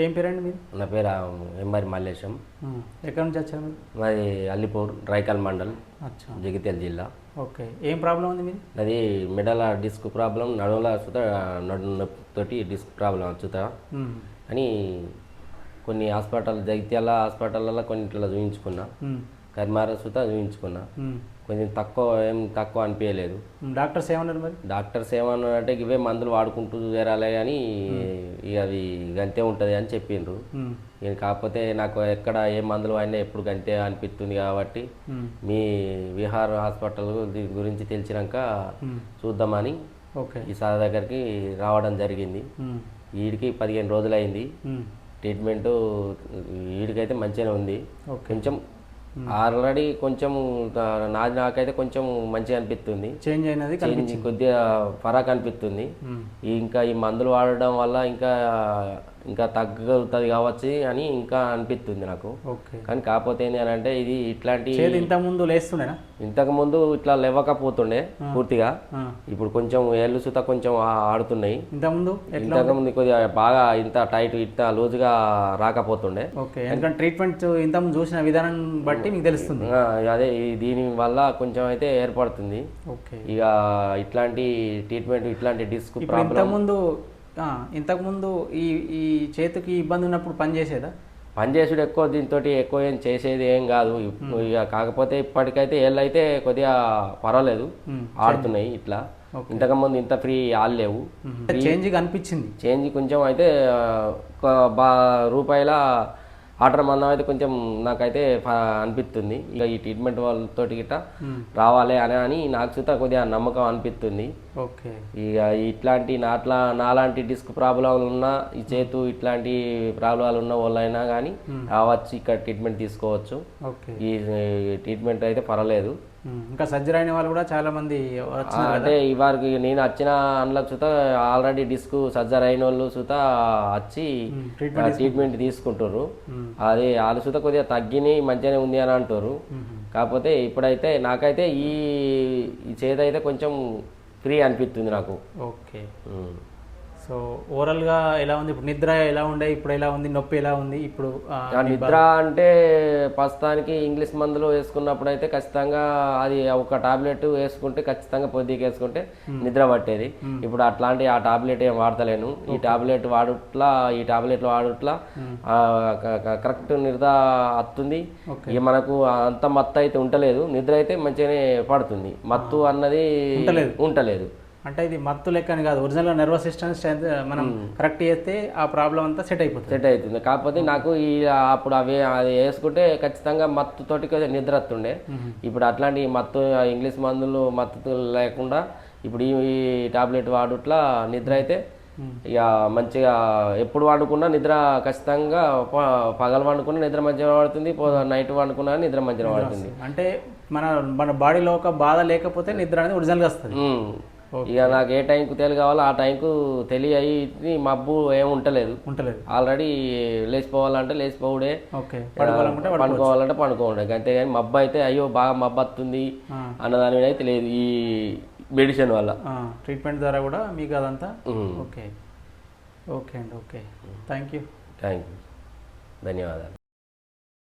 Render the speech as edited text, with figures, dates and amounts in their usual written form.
ఏం పేరండి మీది? నా పేరు ఎంఆర్ మల్లేశం. ఎక్కడి నుంచి వచ్చారు మీరు? మాది అల్లిపూర్ రైకల్ మండల్, అచ్చా, జగిత్యాల జిల్లా. ఓకే. ఏం ప్రాబ్లం ఉంది మీది? అది మెడల డిస్క్ ప్రాబ్లం, నడుముల సుత నడు నొప్పితోటి డిస్క్ ప్రాబ్లం వచ్చుత అని కొన్ని హాస్పిటల్, జగిత్యాల హాస్పిటల్లో కొన్నిట్లో చూపించుకున్నా, కర్మార సుత చూపించుకున్నా. కొంచెం తక్కువ అనిపించలేదు. డాక్టర్స్ ఏమన్నారు మరి? డాక్టర్స్ ఏమన్నారు అంటే ఇవే మందులు వాడుకుంటూ చేరాలి కానీ అది గంతే ఉంటుంది అని చెప్పిండ్రు. నేను కాకపోతే నాకు ఎక్కడ ఏ మందులు అయినా ఎప్పుడు గంతే అనిపిస్తుంది కాబట్టి మీ విహార్ హాస్పిటల్ దీని గురించి తెలిసినాక చూద్దామని ఈ సార్ దగ్గరికి రావడం జరిగింది. వీడికి 15 రోజులైంది ట్రీట్మెంట్. వీడికైతే మంచిగానే ఉంది. కొంచెం ఆల్రెడీ కొంచెం నాకైతే కొంచెం మంచిగా అనిపిస్తుంది, చేంజ్ అయినది కొద్దిగా ఫరాక్ అనిపిస్తుంది. ఇంకా ఈ మందులు వాడడం వల్ల ఇంకా తగ్గుతుంది కావచ్చు అని ఇంకా అనిపిస్తుంది నాకు. కానీ కాకపోతే ఏంటి అని అంటే ఇది ఇట్లాంటి ఇంతకుముందు లేస్తుండేనా? ఇంతకుముందు ఇట్లా లేవకపోతుండే పూర్తిగా. ఇప్పుడు కొంచెం ఏళ్ళు సుత కొంచెం ఆడుతున్నాయి. ఇంతకుముందు కొద్దిగా బాగా ఇంత టైట్ ఇంత లూజ్గా రాకపోతుండే. ఎందుకంటే ట్రీట్మెంట్ ఇంతకుముందు చూసిన విధానం బట్టి మీకు తెలుస్తుంది. అదే దీని వల్ల కొంచెం అయితే ఏర్పడుతుంది. ఇక ఇట్లాంటి ట్రీట్మెంట్, ఇట్లాంటి డిస్క్ ప్రాబ్లం. ఇంతకుముందు ఈ చేతికి ఇబ్బంది ఉన్నప్పుడు పని చేసేదా? పని చేసుడు ఎక్కువ, దీంతో ఎక్కువ ఏం చేసేది ఏం కాదు. ఇక కాకపోతే ఇప్పటికైతే ఏళ్ళు అయితే కొద్దిగా పర్వాలేదు, ఆడుతున్నాయి ఇట్లా. ఇంతకుముందు ఇంత ఫ్రీ ఆడలేవు. చేంజ్ అనిపించింది. చేంజ్ కొంచెం అయితే రూపాయల ఆర్డర్ మందం అయితే కొంచెం నాకైతే అనిపిస్తుంది. ఇక ఈ ట్రీట్మెంట్ వాళ్ళతో గిట్ట రావాలి అని నాకు చూత కొద్దిగా నమ్మకం అనిపిస్తుంది. ఇక ఇట్లాంటి నాలాంటి డిస్క్ ప్రాబ్లం ఉన్నా, ఈ చేతు ఇట్లాంటి ప్రాబ్లాలు ఉన్న వాళ్ళైనా కానీ రావచ్చు, ఇక్కడ ట్రీట్మెంట్ తీసుకోవచ్చు. ఈ ట్రీట్మెంట్ అయితే పర్వాలేదు. ఇంకా సర్జరీ అయిన వాళ్ళు కూడా చాలా మంది అంటే ఇవారికి నేను వచ్చిన అందులో సుత ఆల్రెడీ డిస్క్ సర్జరీ అయిన వాళ్ళు సుత వచ్చి ట్రీట్మెంట్ తీసుకుంటారు. అది వాళ్ళు సుత కొద్దిగా తగ్గిని మంచిగానే ఉంది అని అంటారు. కాకపోతే ఇప్పుడైతే నాకైతే ఈ చేతి అయితే కొంచెం ఫ్రీ అనిపిస్తుంది నాకు. ఓకే. సో ఓవరాల్గా ఎలా ఉంది ఇప్పుడు? నిద్ర ఎలా ఉండే, ఇప్పుడు ఎలా ఉంది? నొప్పి ఎలా ఉంది ఇప్పుడు? నిద్ర అంటే ప్రస్తుతానికి ఇంగ్లీష్ మందులు వేసుకున్నప్పుడు అయితే ఖచ్చితంగా అది ఒక టాబ్లెట్ వేసుకుంటే ఖచ్చితంగా పొద్దుకి వేసుకుంటే నిద్ర పట్టేది. ఇప్పుడు అట్లాంటి ఆ టాబ్లెట్ ఏం వాడతలేను. ఈ టాబ్లెట్లు వాడుట్లా కరెక్ట్ నిద్ర వస్తుంది. ఇక మనకు అంత మత్తు అయితే ఉండలేదు, నిద్ర అయితే మంచిగానే పడుతుంది. మత్తు అన్నది ఉండలేదు. అంటే ఇది మత్తు లెక్కని కాదు, ఒరిజినల్ నర్వస్ సిస్టమ్ మనం కరెక్ట్ చేస్తే ఆ ప్రాబ్లం అంతా సెట్ అవుతుంది. కాకపోతే నాకు అప్పుడు అది వేసుకుంటే ఖచ్చితంగా మత్తుతోటి నిద్ర వస్తుండే. ఇప్పుడు అట్లాంటి మత్తు ఇంగ్లీష్ మందులు మత్తు లేకుండా ఇప్పుడు ఈ టాబ్లెట్ వాడుట్లా నిద్ర అయితే ఇక మంచిగా ఎప్పుడు వండుకున్నా నిద్ర ఖచ్చితంగా, పగలు వండుకున్నా నిద్ర మంచిగా పడుతుంది, నైట్ వండుకున్నా నిద్ర మంచిగా పడుతుంది. అంటే మన బాడీలో ఒక బాధ లేకపోతే నిద్ర అనేది ఒరిజినల్గా వస్తుంది. ఇక నాకు ఏ టైంకు తెలి కావాలో ఆ టైంకు తెలియ మబ్బు ఏమి ఉండలేదు. ఆల్రెడీ లేచిపోవాలంటే లేచిపోవుడే, పండుకోవాలంటే పండుకోండే. అంతేగాని మబ్బు అయితే అయ్యో బాగా మబ్బు వస్తుంది అన్నదాని మీద అయితే లేదు. ఈ మెడిసిన్ వల్ల, ట్రీట్మెంట్ ద్వారా కూడా మీకు అదంతా ఓకే. ఓకే అండి. Okay, thank you. ధన్యవాదాలు.